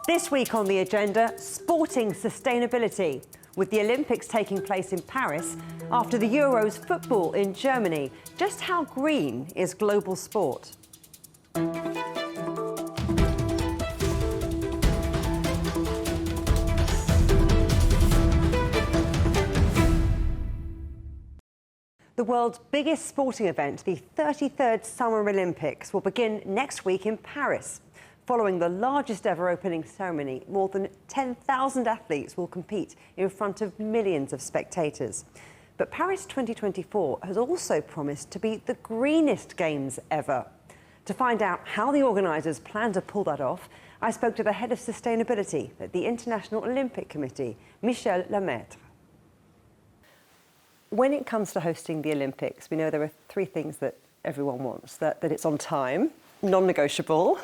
This week on the agenda, sporting sustainability, with the Olympics taking place in Paris after the Euros football in Germany. Just how green is global sport? The world's biggest sporting event, the 33rd Summer Olympics, will begin next week in Paris. Following the largest ever opening ceremony, more than 10,000 athletes will compete in front of millions of spectators. But Paris 2024 has also promised to be the greenest Games ever. To find out how the organisers plan to pull that off, I spoke to the head of sustainability at the International Olympic Committee, Michel Lemaitre. When it comes to hosting the Olympics, we know there are three things that everyone wants: that it's on time, non-negotiable,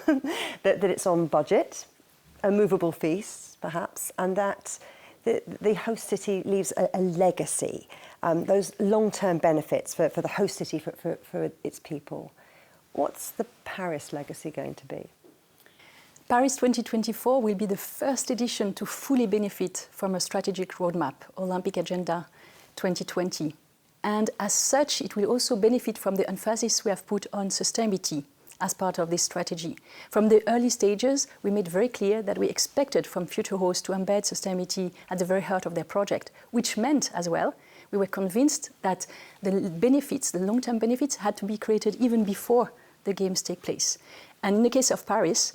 that it's on budget, a movable feast, perhaps, and that the host city leaves a legacy, those long-term benefits for the host city, for its people. What's the Paris legacy going to be? Paris 2024 will be the first edition to fully benefit from a strategic roadmap, Olympic Agenda 2020. And as such, it will also benefit from the emphasis we have put on sustainability as part of this strategy. From the early stages, we made very clear that we expected from future hosts to embed sustainability at the very heart of their project, which meant as well, we were convinced that the benefits, the long-term benefits, had to be created even before the Games take place. And in the case of Paris,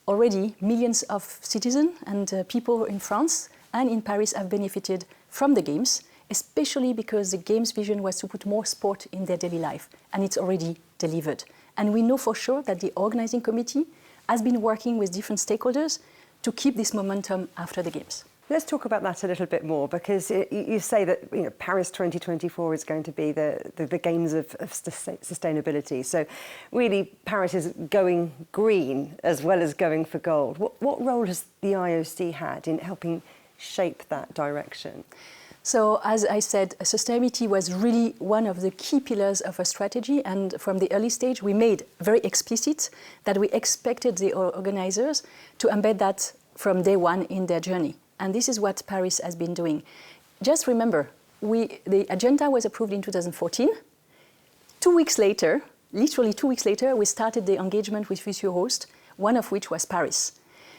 already millions of citizens and people in France and in Paris have benefited from the Games, especially because the Games vision was to put more sport in their daily life, and it's already delivered. And we know for sure that the organizing committee has been working with different stakeholders to keep this momentum after the Games. Let's talk about that a little bit more, because you say that Paris 2024 is going to be the Games of sustainability. So really, Paris is going green as well as going for gold. What role has the IOC had in helping shape that direction? So, as I said, sustainability was really one of the key pillars of our strategy, and from the early stage we made very explicit that we expected the organizers to embed that from day one in their journey. And this is what Paris has been doing. Just remember, the agenda was approved in 2014. 2 weeks later, literally 2 weeks later, we started the engagement with future hosts, one of which was Paris.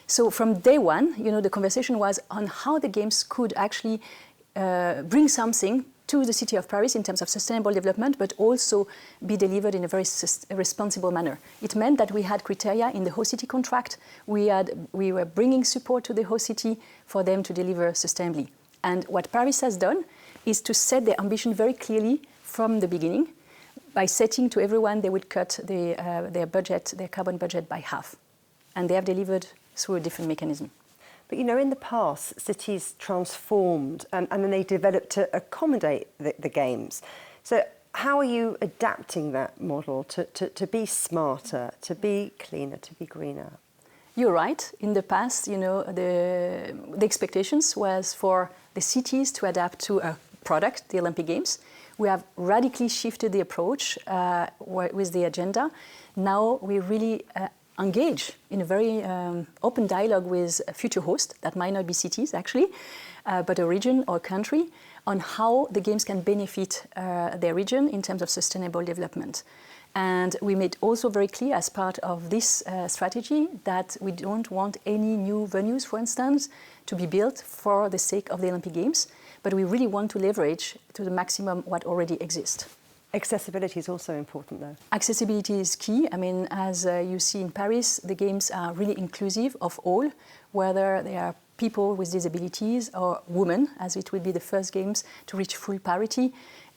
So from day one, the conversation was on how the Games could actually bring something to the city of Paris in terms of sustainable development, but also be delivered in a very responsible manner. It meant that we had criteria in the host city contract. We were bringing support to the host city for them to deliver sustainably. And what Paris has done is to set their ambition very clearly from the beginning by setting to everyone they would cut their budget, their carbon budget by half. And they have delivered through a different mechanism. But in the past, cities transformed and then they developed to accommodate the Games. So how are you adapting that model to be smarter, to be cleaner, to be greener? You're right. In the past, the expectations was for the cities to adapt to a product, the Olympic Games. We have radically shifted the approach with the agenda. Now we really engage in a very open dialogue with future hosts, that might not be cities actually, but a region or country, on how the Games can benefit their region in terms of sustainable development. And we made also very clear as part of this strategy that we don't want any new venues, for instance, to be built for the sake of the Olympic Games, but we really want to leverage to the maximum what already exists. Accessibility is also important, though. Accessibility is key. I mean, as you see in Paris, the Games are really inclusive of all, whether they are people with disabilities or women, as it will be the first Games to reach full parity,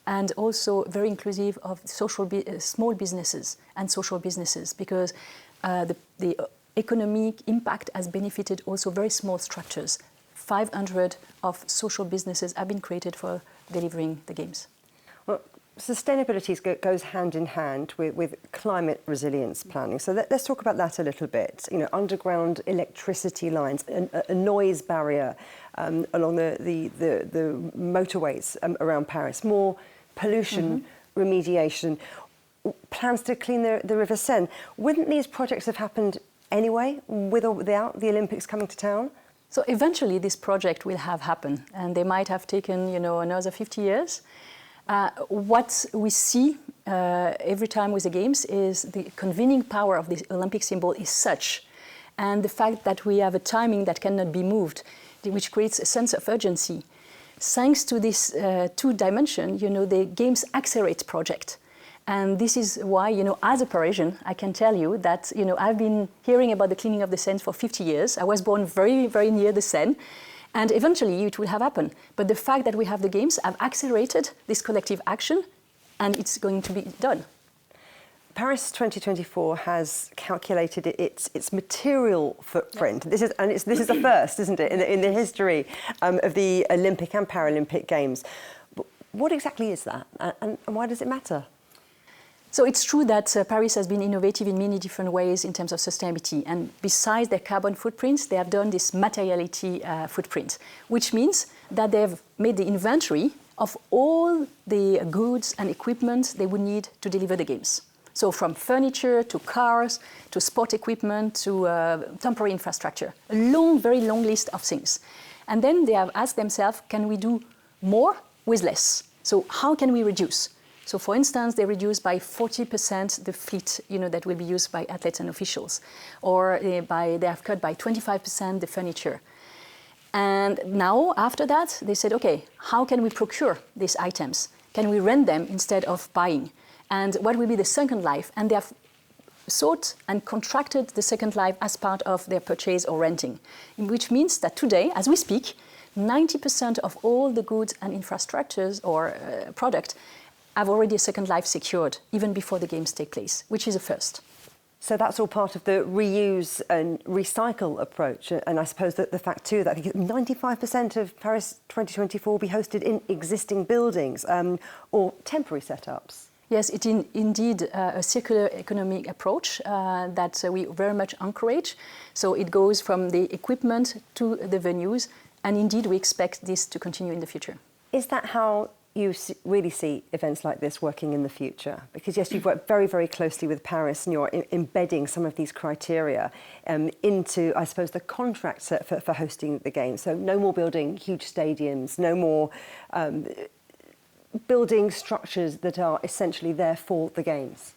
and also very inclusive of small businesses and social businesses, because the economic impact has benefited also very small structures. 500 of social businesses have been created for delivering the Games. Well, sustainability goes hand in hand with climate resilience planning. So let's talk about that a little bit. Underground electricity lines, a noise barrier along the motorways around Paris, more pollution remediation, plans to clean the River Seine. Wouldn't these projects have happened anyway, with or without the Olympics coming to town? So eventually this project will have happened, and they might have taken, another 50 years. What we see every time with the Games is the convening power of the Olympic symbol is such, and the fact that we have a timing that cannot be moved, which creates a sense of urgency. Thanks to this two dimension, the Games accelerate project. And this is why, as a Parisian, I can tell you that, I've been hearing about the cleaning of the Seine for 50 years. I was born very, very near the Seine. And eventually it will have happened. But the fact that we have the Games have accelerated this collective action, and it's going to be done. Paris 2024 has calculated its material footprint. This is a first, isn't it, in the history of the Olympic and Paralympic Games. But what exactly is that, and why does it matter? So it's true that Paris has been innovative in many different ways in terms of sustainability. And besides their carbon footprints, they have done this materiality footprint, which means that they have made the inventory of all the goods and equipment they would need to deliver the Games. So from furniture to cars to sport equipment to temporary infrastructure, a very long list of things. And then they have asked themselves, can we do more with less? So how can we reduce? So for instance, they reduce by 40% the fleet that will be used by athletes and officials, or they have cut by 25% the furniture. And now, after that, they said, okay, how can we procure these items? Can we rent them instead of buying? And what will be the second life? And they have sought and contracted the second life as part of their purchase or renting, which means that today, as we speak, 90% of all the goods and infrastructures or product have already a second life secured, even before the Games take place, which is a first. So that's all part of the reuse and recycle approach. And I suppose that the fact too that 95% of Paris 2024 will be hosted in existing buildings or temporary setups. Yes, it is indeed a circular economic approach that we very much encourage. So it goes from the equipment to the venues, and indeed we expect this to continue in the future. Is that how you really see events like this working in the future? Because yes, you've worked very, very closely with Paris, and you're embedding some of these criteria into, I suppose, the contracts for hosting the Games. So no more building huge stadiums, no more building structures that are essentially there for the Games.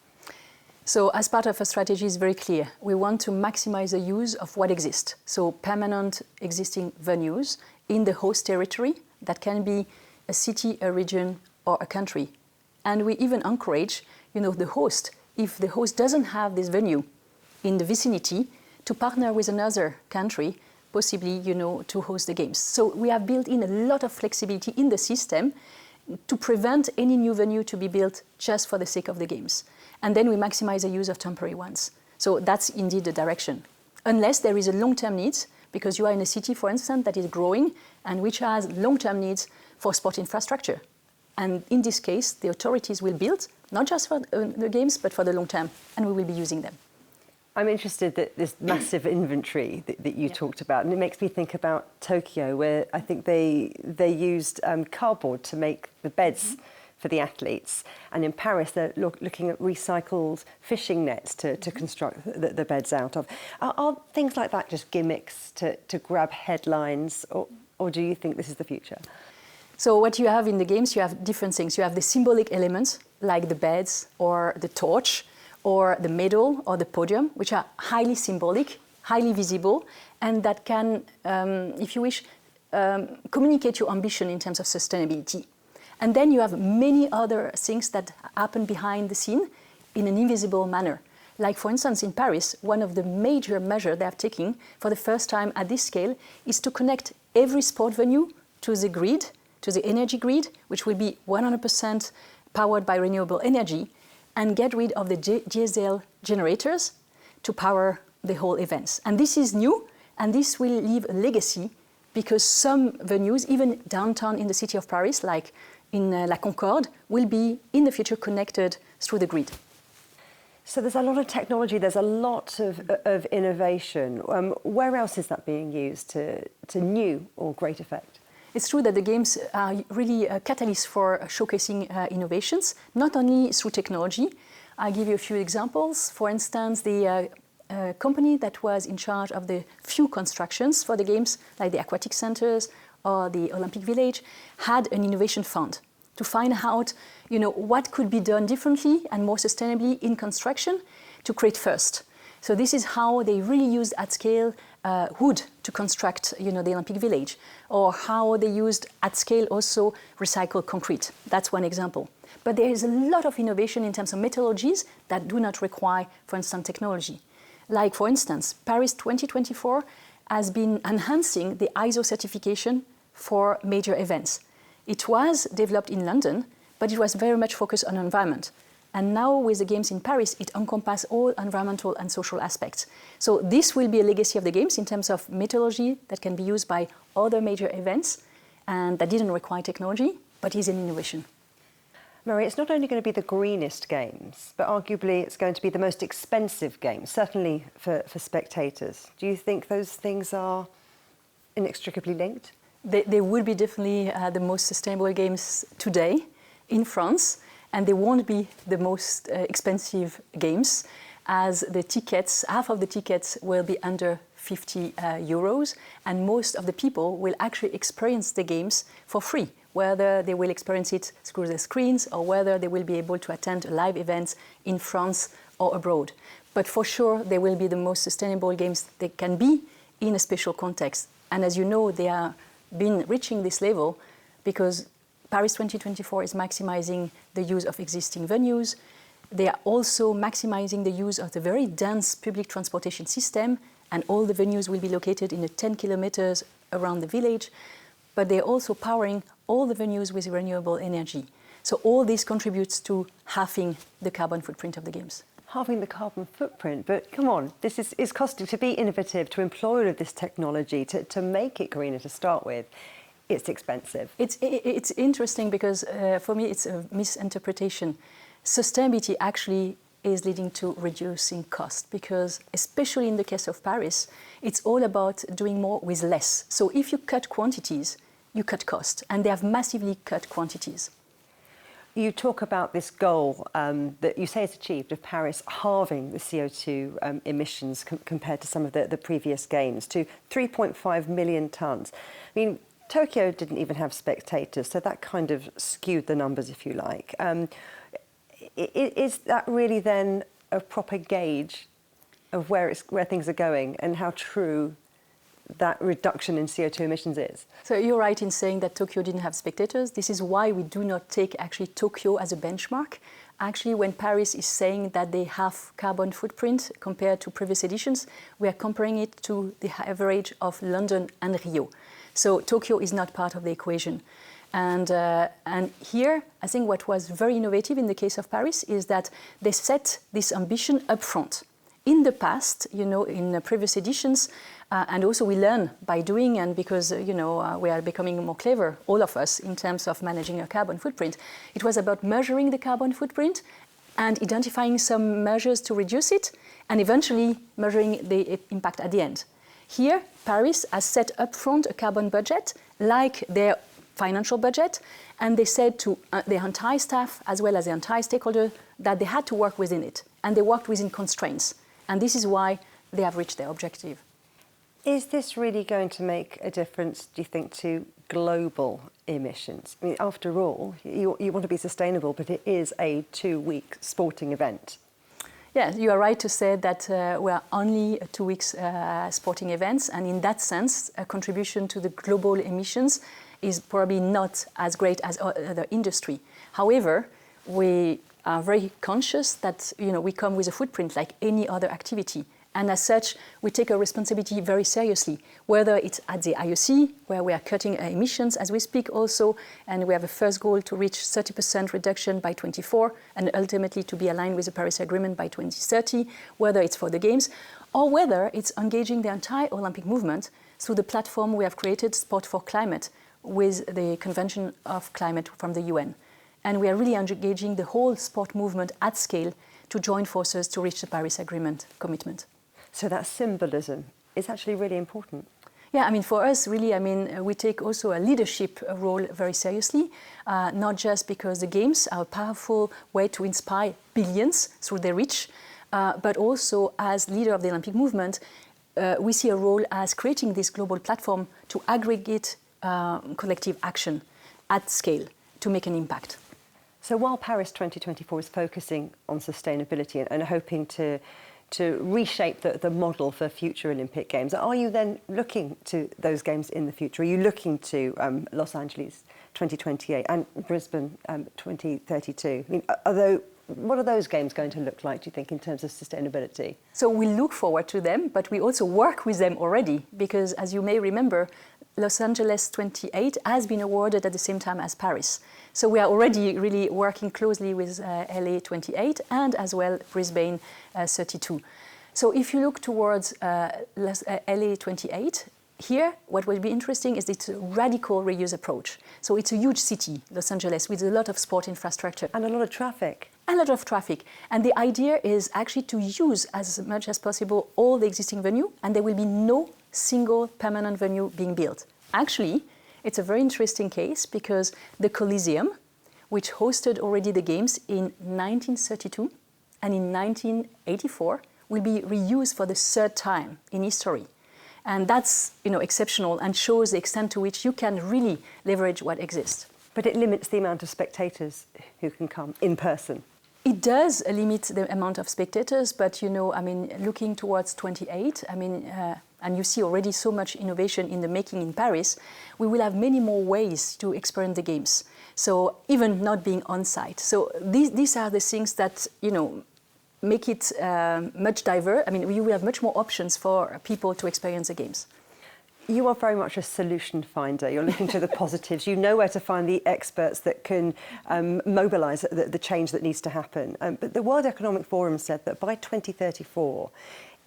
So as part of our strategy is very clear. We want to maximize the use of what exists. So permanent existing venues in the host territory that can be a city, a region, or a country. And we even encourage, the host, if the host doesn't have this venue in the vicinity, to partner with another country, possibly, to host the Games. So we have built in a lot of flexibility in the system to prevent any new venue to be built just for the sake of the Games. And then we maximize the use of temporary ones. So that's indeed the direction. Unless there is a long-term need, because you are in a city, for instance, that is growing and which has long-term needs for sport infrastructure. And in this case, the authorities will build, not just for the Games, but for the long term, and we will be using them. I'm interested that this massive inventory that you talked about, and it makes me think about Tokyo, where I think they used cardboard to make the beds for the athletes. And in Paris, they're looking at recycled fishing nets to construct the beds out of. Are things like that just gimmicks to grab headlines, or do you think this is the future? So what you have in the Games, you have different things. You have the symbolic elements, like the beds or the torch or the medal or the podium, which are highly symbolic, highly visible, and that can, if you wish, communicate your ambition in terms of sustainability. And then you have many other things that happen behind the scene in an invisible manner. Like, for instance, in Paris, one of the major measures they have taken for the first time at this scale is to connect every sport venue to the grid, to the energy grid, which will be 100% powered by renewable energy, and get rid of the diesel generators to power the whole events. And this is new, and this will leave a legacy, because some venues, even downtown in the city of Paris, like in La Concorde, will be in the future connected through the grid. So there's a lot of technology, there's a lot of innovation. Where else is that being used to new or great effect? It's true that the Games are really a catalyst for showcasing innovations, not only through technology. I'll give you a few examples. For instance, the a company that was in charge of the few constructions for the games, like the aquatic centers or the Olympic Village, had an innovation fund to find out, what could be done differently and more sustainably in construction to create first. So this is how they really used at scale wood to construct, the Olympic Village, or how they used at scale also recycled concrete. That's one example. But there is a lot of innovation in terms of methodologies that do not require, for instance, technology. Like, for instance, Paris 2024 has been enhancing the ISO certification for major events. It was developed in London, but it was very much focused on environment. And now with the Games in Paris, it encompasses all environmental and social aspects. So this will be a legacy of the Games in terms of methodology that can be used by other major events and that didn't require technology, but is an innovation. Marie, it's not only going to be the greenest games, but arguably it's going to be the most expensive games, certainly for spectators. Do you think those things are inextricably linked? They would be definitely the most sustainable games today in France, and they won't be the most expensive games, as the tickets, half of the tickets will be under 50 euros, and most of the people will actually experience the games for free, whether they will experience it through the screens or whether they will be able to attend live events in France or abroad. But for sure, they will be the most sustainable games they can be in a special context. And as you know, they are been reaching this level because Paris 2024 is maximizing the use of existing venues. They are also maximizing the use of the very dense public transportation system, and all the venues will be located in the 10 kilometers around the village, but they're also powering all the venues with renewable energy. So all this contributes to halving the carbon footprint of the games. Halving the carbon footprint, but come on, this is costing to be innovative, to employ all of this technology, to make it greener to start with. It's expensive. It's interesting because for me it's a misinterpretation. Sustainability actually is leading to reducing cost because, especially in the case of Paris, it's all about doing more with less. So if you cut quantities, you cut cost, and they have massively cut quantities. You talk about this goal that you say is achieved of Paris halving the CO2 emissions compared to some of the previous games to 3.5 million tonnes. I mean, Tokyo didn't even have spectators, so that kind of skewed the numbers, if you like. Is that really then a proper gauge of where things are going and how true that reduction in CO2 emissions is? So you're right in saying that Tokyo didn't have spectators. This is why we do not take actually Tokyo as a benchmark. Actually, when Paris is saying that they have carbon footprint compared to previous editions, we are comparing it to the average of London and Rio. So Tokyo is not part of the equation. And here, I think what was very innovative in the case of Paris is that they set this ambition up front. In the past, in previous editions, and also we learn by doing, and because, we are becoming more clever, all of us, in terms of managing our carbon footprint, it was about measuring the carbon footprint and identifying some measures to reduce it, and eventually measuring the impact at the end. Here, Paris has set up front a carbon budget, like their financial budget, and they said to their entire staff, as well as the entire stakeholder, that they had to work within it, and they worked within constraints. And this is why they have reached their objective. Is this really going to make a difference, do you think, to global emissions? I mean, after all, you want to be sustainable, but it is a 2-week sporting event. Yeah, you are right to say that we are only 2 weeks sporting events, and in that sense, a contribution to the global emissions is probably not as great as other industry. However, we are very conscious that we come with a footprint like any other activity. And as such, we take our responsibility very seriously, whether it's at the IOC, where we are cutting our emissions as we speak also, and we have a first goal to reach 30% reduction by 2024, and ultimately to be aligned with the Paris Agreement by 2030, whether it's for the Games, or whether it's engaging the entire Olympic movement through the platform we have created, Sport for Climate, with the Convention of Climate from the UN. And we are really engaging the whole sport movement at scale to join forces to reach the Paris Agreement commitment. So that symbolism is actually really important. Yeah, I mean, for us, really, we take also a leadership role very seriously, not just because the Games are a powerful way to inspire billions through their reach, but also as leader of the Olympic movement, we see a role as creating this global platform to aggregate collective action at scale to make an impact. So while Paris 2024 is focusing on sustainability and hoping to reshape the model for future Olympic Games, are you then looking to those games in the future? Are you looking to Los Angeles 2028 and Brisbane 2032? I mean, what are those games going to look like, do you think, in terms of sustainability? So we look forward to them, but we also work with them already, because as you may remember, Los Angeles 28 has been awarded at the same time as Paris. So we are already really working closely with LA 28 and as well Brisbane 32. So if you look towards LA 28, here what will be interesting is it's a radical reuse approach. So it's a huge city, Los Angeles, with a lot of sport infrastructure. And a lot of traffic. A lot of traffic. And the idea is actually to use as much as possible all the existing venue, and there will be no single permanent venue being built. Actually, it's a very interesting case because the Coliseum, which hosted already the Games in 1932 and in 1984, will be reused for the third time in history. And that's, exceptional and shows the extent to which you can really leverage what exists. But it limits the amount of spectators who can come in person. It does limit the amount of spectators, but looking towards 28, and you see already so much innovation in the making in Paris, we will have many more ways to experience the Games. So even not being on site. So these are the things that, make it much diverse. You will have much more options for people to experience the Games. You are very much a solution finder. You're looking to the positives. You know where to find the experts that can mobilise the change that needs to happen. But the World Economic Forum said that by 2034,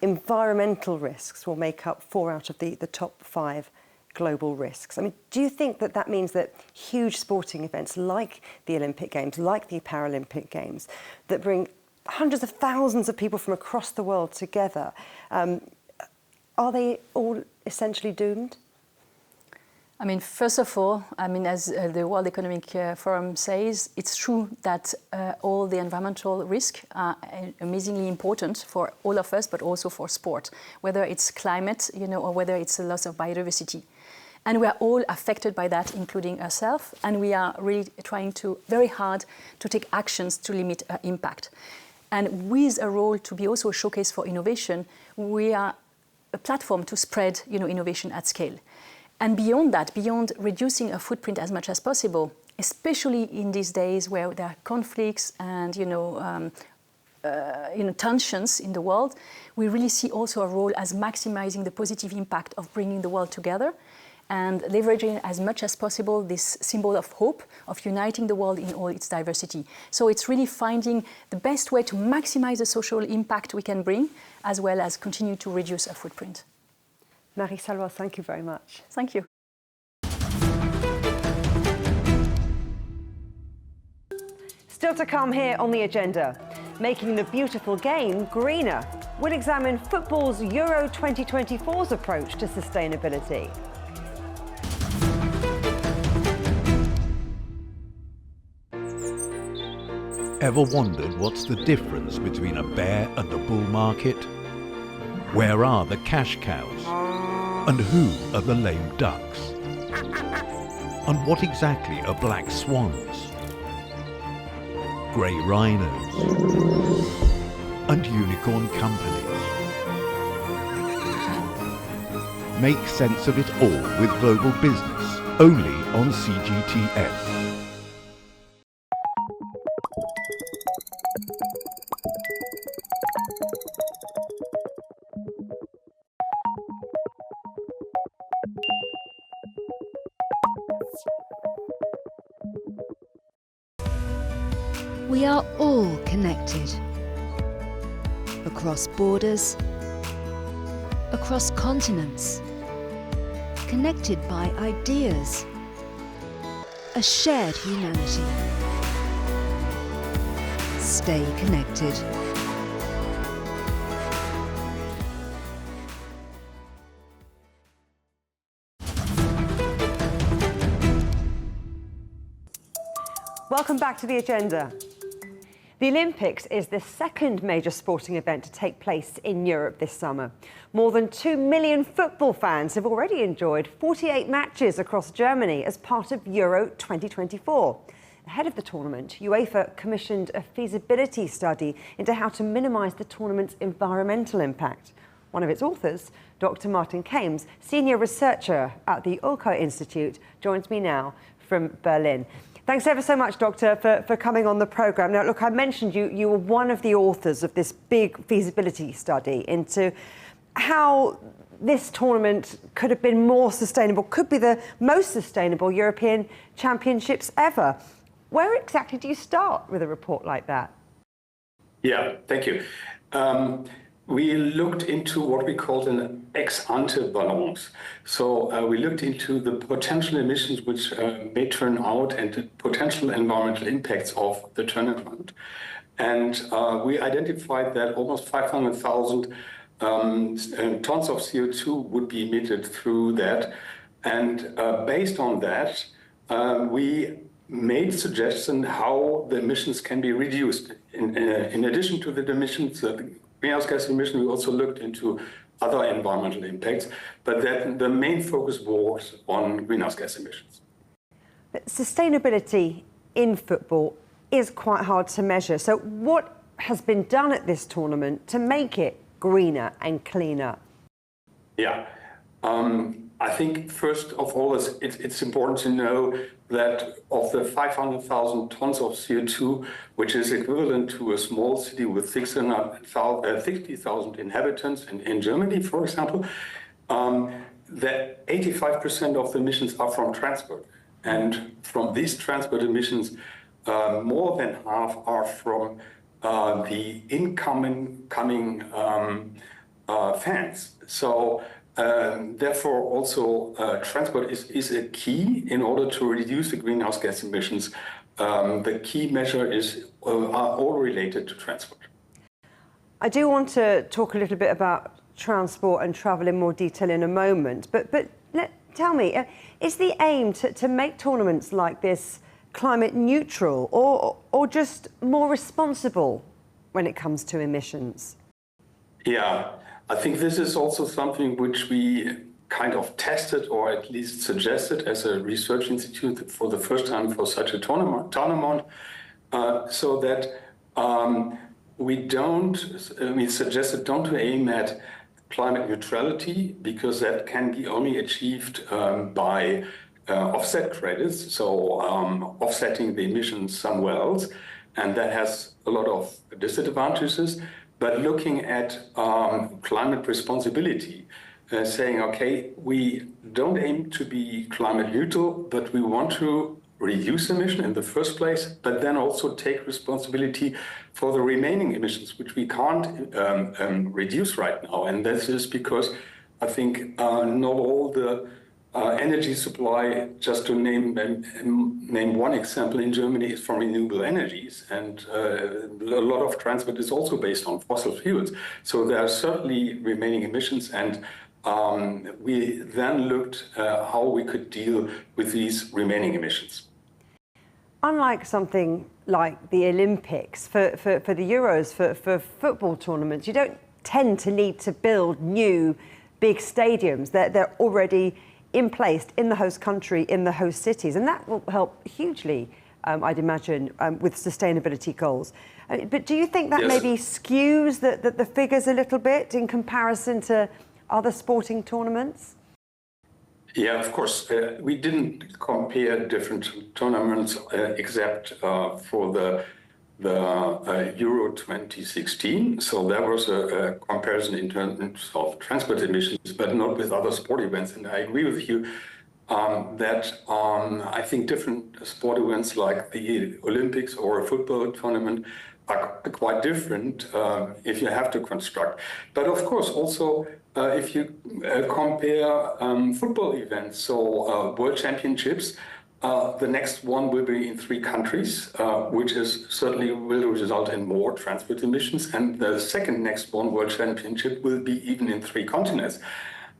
environmental risks will make up 4 out of the top 5 global risks. Do you think that means that huge sporting events like the Olympic Games, like the Paralympic Games, that bring hundreds of thousands of people from across the world together, are they all essentially doomed? First of all, as the World Economic Forum says, it's true that all the environmental risks are amazingly important for all of us, but also for sport, whether it's climate, or whether it's a loss of biodiversity. And we are all affected by that, including ourselves, and we are really trying very hard to take actions to limit our impact. And with a role to be also a showcase for innovation, we are a platform to spread, innovation at scale. And beyond that, beyond reducing our footprint as much as possible, especially in these days where there are conflicts and, tensions in the world, we really see also a role as maximizing the positive impact of bringing the world together and leveraging as much as possible this symbol of hope, of uniting the world in all its diversity. So it's really finding the best way to maximize the social impact we can bring, as well as continue to reduce our footprint. Marie Sallois, thank you very much. Thank you. Still to come here on the agenda, making the beautiful game greener. We'll examine football's Euro 2024's approach to sustainability. Ever wondered what's the difference between a bear and a bull market? Where are the cash cows? And who are the lame ducks? And what exactly are black swans? Grey rhinos? And unicorn companies? Make sense of it all with global business, only on CGTN. We are all connected. Across borders, across continents, connected by ideas, a shared humanity. Stay connected. Welcome back to the agenda. The Olympics is the second major sporting event to take place in Europe this summer. More than 2 million football fans have already enjoyed 48 matches across Germany as part of Euro 2024. Ahead of the tournament, UEFA commissioned a feasibility study into how to minimise the tournament's environmental impact. One of its authors, Dr. Martin Kames, senior researcher at the Öko-Institut, joins me now from Berlin. Thanks ever so much, Doctor, for coming on the programme. Now, look, I mentioned you were one of the authors of this big feasibility study into how this tournament could have been more sustainable, could be the most sustainable European Championships ever. Where exactly do you start with a report like that? Yeah, thank you. We looked into what we called an ex-ante balance. So we looked into the potential emissions which may turn out and the potential environmental impacts of the tournament. And we identified that almost 500,000 tons of CO2 would be emitted through that. And based on that, we made suggestions how the emissions can be reduced. In addition to the emissions, greenhouse gas emission, we also looked into other environmental impacts, but then the main focus was on greenhouse gas emissions. Sustainability in football is quite hard to measure. So what has been done at this tournament to make it greener and cleaner? Yeah, I think first of all, it's important to know that of the 500,000 tons of CO2, which is equivalent to a small city with 60,000 inhabitants in Germany, for example, that 85% of the emissions are from transport. And from these transport emissions, more than half are from the incoming fans. So therefore, also transport is a key in order to reduce the greenhouse gas emissions. The key measure are all related to transport. I do want to talk a little bit about transport and travel in more detail in a moment, but tell me, is the aim to make tournaments like this climate neutral or just more responsible when it comes to emissions? Yeah. I think this is also something which we kind of tested or at least suggested as a research institute for the first time for such a tournament so that we suggested don't aim at climate neutrality because that can be only achieved by offset credits, so offsetting the emissions somewhere else, and that has a lot of disadvantages. But looking at climate responsibility, saying, okay, we don't aim to be climate neutral, but we want to reduce emission in the first place, but then also take responsibility for the remaining emissions, which we can't reduce right now. And this is because I think not all the energy supply, just to name one example in Germany, is from renewable energies. And a lot of transport is also based on fossil fuels. So there are certainly remaining emissions. And we then looked how we could deal with these remaining emissions. Unlike something like the Olympics, for the Euros, for football tournaments, you don't tend to need to build new big stadiums. They're already in place in the host country, in the host cities, and that will help hugely, I'd imagine, with sustainability goals. But do you think that maybe skews the figures a little bit in comparison to other sporting tournaments? Yeah, of course. We didn't compare different tournaments except for the Euro 2016. So there was a comparison in terms of transport emissions, but not with other sport events. And I agree with you that I think different sport events like the Olympics or a football tournament are quite different if you have to construct. But of course, also if you compare football events, so World Championships, the next one will be in 3 countries, which is certainly will result in more transport emissions. And the second next one, World Championship, will be even in 3 continents.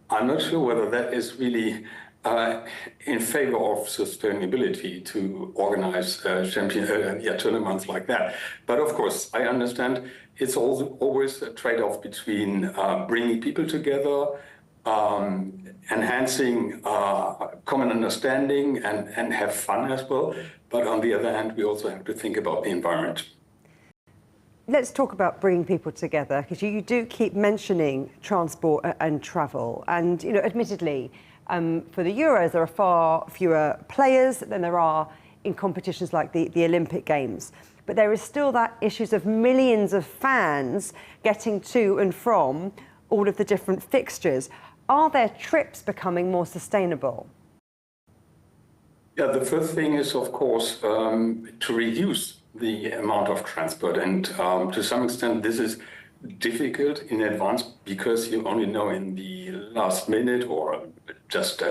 I'm not sure whether that is really in favor of sustainability to organize tournaments like that. But of course, I understand it's also always a trade-off between bringing people together, enhancing common understanding and have fun as well. But on the other hand, we also have to think about the environment. Let's talk about bringing people together, because you do keep mentioning transport and travel. And, you know, admittedly, for the Euros, there are far fewer players than there are in competitions like the Olympic Games. But there is still that issues of millions of fans getting to and from all of the different fixtures. Are their trips becoming more sustainable? Yeah, the first thing is, of course, to reduce the amount of transport. And to some extent, this is difficult in advance because you only know in the last minute or just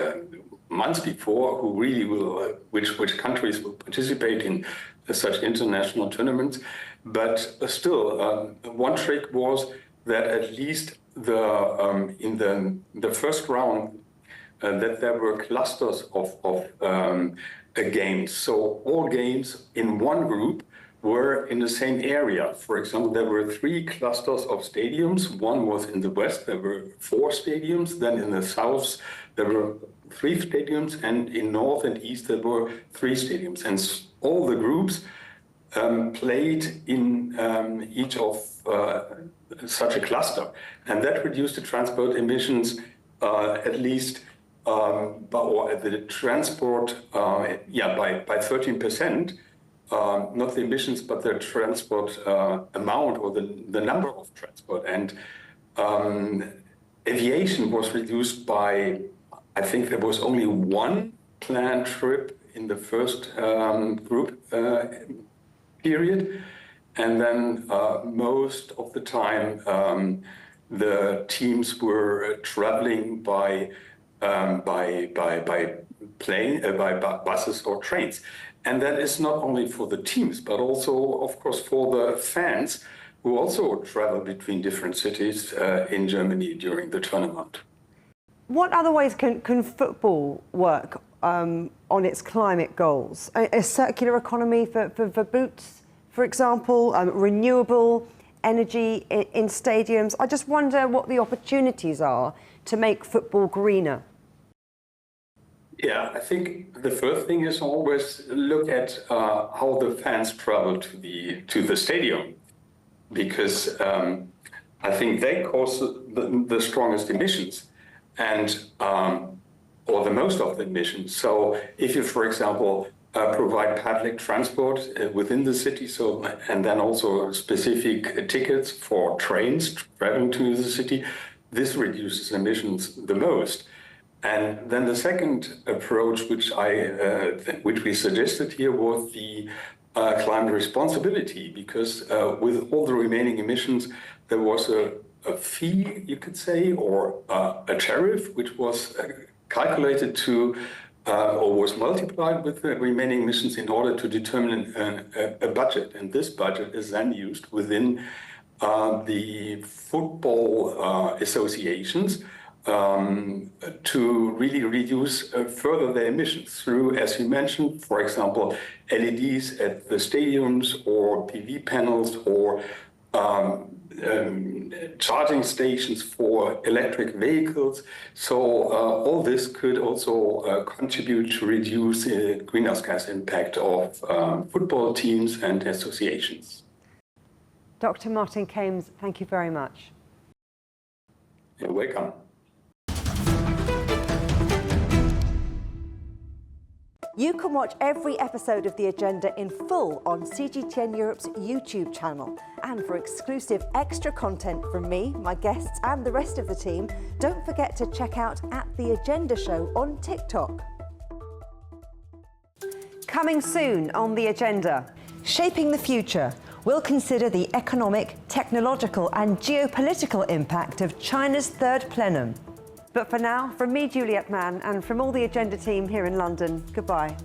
months before who really will, which countries will participate in such international tournaments. But still, one trick was that at least in the first round, that there were clusters of games. So all games in one group were in the same area. For example, there were 3 clusters of stadiums. One was in the west, there were 4 stadiums. Then in the south, there were 3 stadiums. And in north and east, there were 3 stadiums. And all the groups played in each of such a cluster. And that reduced the transport emissions at least or the transport by 13%. Not the emissions, but the transport amount or the number of transport. And aviation was reduced by, I think there was only 1 planned trip in the first group period. And then most of the time, the teams were traveling by buses or trains. And that is not only for the teams, but also, of course, for the fans who also travel between different cities in Germany during the tournament. What other ways can football work on its climate goals? A circular economy for boots, for example, renewable energy in stadiums. I just wonder what the opportunities are to make football greener. Yeah, I think the first thing is always look at how the fans travel to the stadium, because I think they cause the strongest emissions and or the most of the emissions. So if you, for example, provide public transport within the city, and then also specific tickets for trains traveling to the city, this reduces emissions the most. And then the second approach, which we suggested here, was the climate responsibility, because with all the remaining emissions, there was a fee, you could say, or a tariff, which was calculated to or was multiplied with the remaining emissions in order to determine a budget. And this budget is then used within the football associations to really reduce further their emissions through, as you mentioned, for example, LEDs at the stadiums or PV panels or charging stations for electric vehicles. So all this could also contribute to reduce the greenhouse gas impact of football teams and associations. Dr. Martin Kames, thank you very much. You're welcome. You can watch every episode of The Agenda in full on CGTN Europe's YouTube channel. And for exclusive extra content from me, my guests and the rest of the team, don't forget to check out @The Agenda Show on TikTok. Coming soon on The Agenda, Shaping the Future. We'll consider the economic, technological and geopolitical impact of China's third plenum. But for now, from me, Juliet Mann, and from all the Agenda team here in London, goodbye.